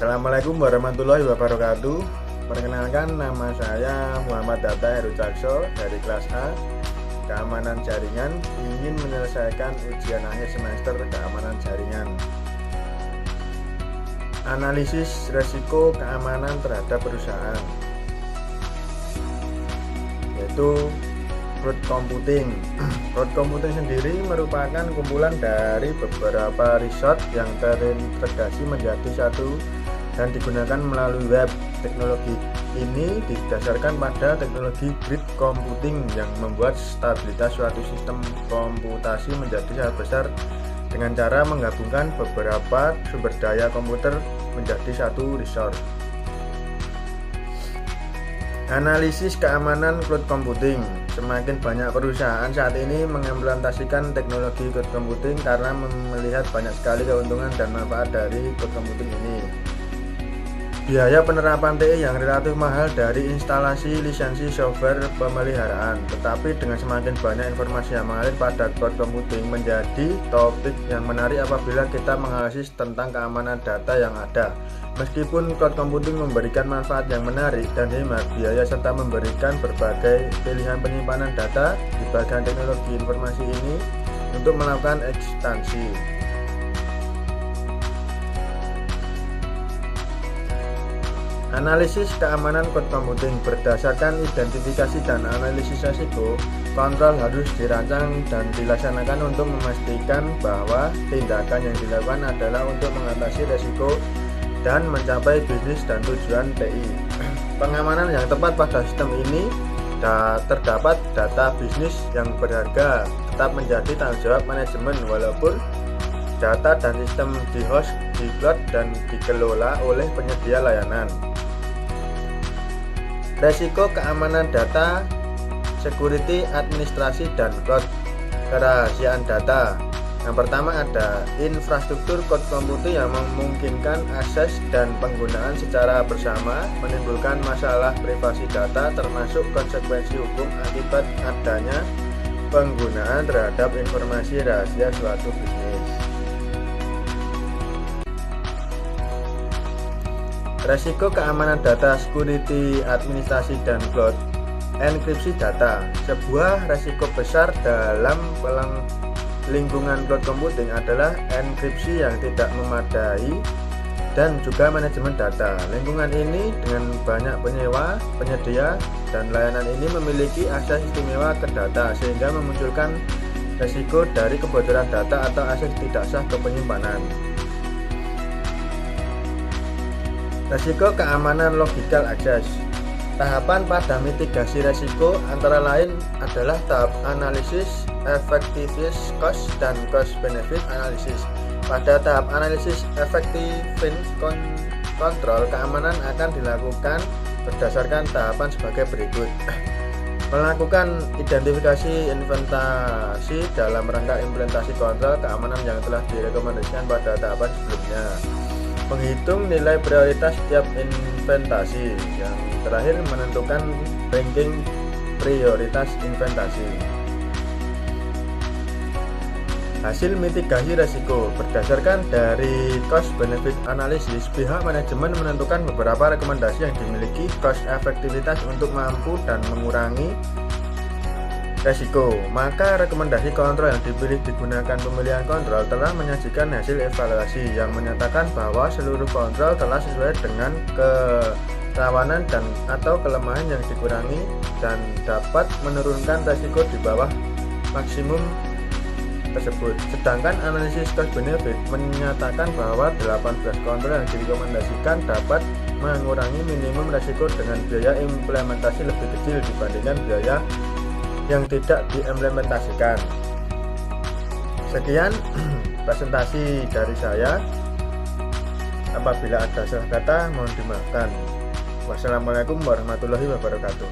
Assalamualaikum warahmatullahi wabarakatuh. Perkenalkan, nama saya Muhammad Data Heru Cakso dari kelas A Keamanan Jaringan, ingin menyelesaikan ujian akhir semester keamanan jaringan. Analisis resiko keamanan terhadap perusahaan, yaitu cloud computing. Cloud computing sendiri merupakan kumpulan dari beberapa riset yang terintegrasi menjadi satu dan digunakan melalui web. Teknologi ini didasarkan pada teknologi grid computing yang membuat stabilitas suatu sistem komputasi menjadi sangat besar dengan cara menggabungkan beberapa sumber daya komputer menjadi satu resource. Analisis keamanan cloud computing. Semakin banyak perusahaan saat ini mengimplementasikan teknologi cloud computing karena melihat banyak sekali keuntungan dan manfaat dari cloud computing ini. Biaya penerapan TI yang relatif mahal dari instalasi lisensi software pemeliharaan, tetapi dengan semakin banyak informasi yang mengalir pada cloud computing menjadi topik yang menarik apabila kita menganalisis tentang keamanan data yang ada. Meskipun cloud computing memberikan manfaat yang menarik dan hemat biaya serta memberikan berbagai pilihan penyimpanan data di bagian teknologi informasi ini untuk melakukan ekstensi. Analisis keamanan cloud computing berdasarkan identifikasi dan analisis risiko. Kontrol harus dirancang dan dilaksanakan untuk memastikan bahwa tindakan yang dilakukan adalah untuk mengatasi risiko dan mencapai bisnis dan tujuan TI. Pengamanan yang tepat pada sistem ini terdapat data bisnis yang berharga tetap menjadi tanggung jawab manajemen, walaupun data dan sistem di host di cloud dan dikelola oleh penyedia layanan. Resiko keamanan data, security, administrasi, dan cloud. Kerahasiaan data. Yang pertama ada infrastruktur cloud computing yang memungkinkan akses dan penggunaan secara bersama, menimbulkan masalah privasi data termasuk konsekuensi hukum akibat adanya penggunaan terhadap informasi rahasia suatu bisnis. Resiko keamanan data, security, administrasi, dan cloud. Enkripsi data. Sebuah resiko besar dalam lingkungan cloud computing adalah enkripsi yang tidak memadai dan juga manajemen data. Lingkungan ini dengan banyak penyedia, dan layanan ini memiliki akses istimewa ke data sehingga memunculkan resiko dari kebocoran data atau akses tidak sah ke penyimpanan. Resiko keamanan logical access. Tahapan pada mitigasi resiko antara lain adalah tahap analisis effectiveness cost dan cost benefit analysis. Pada tahap analisis effectiveness control, keamanan akan dilakukan berdasarkan tahapan sebagai berikut. Melakukan identifikasi inventasi dalam rangka implementasi kontrol keamanan yang telah direkomendasikan pada tahapan sebelumnya. Menghitung nilai prioritas setiap inventasi. Yang terakhir, menentukan ranking prioritas inventasi. Hasil mitigasi risiko. Berdasarkan dari cost benefit analysis, pihak manajemen menentukan beberapa rekomendasi yang dimiliki cost efektivitas untuk mampu dan mengurangi resiko. Maka rekomendasi kontrol yang dipilih digunakan pemilihan kontrol telah menyajikan hasil evaluasi yang menyatakan bahwa seluruh kontrol telah sesuai dengan kerawanan dan atau kelemahan yang dikurangi dan dapat menurunkan resiko di bawah maksimum tersebut. Sedangkan analisis cost benefit menyatakan bahwa 18 kontrol yang direkomendasikan dapat mengurangi minimum resiko dengan biaya implementasi lebih kecil dibandingkan biaya yang tidak diimplementasikan. Sekian presentasi dari saya. Apabila ada salah kata mohon dimaafkan. Wassalamualaikum warahmatullahi wabarakatuh.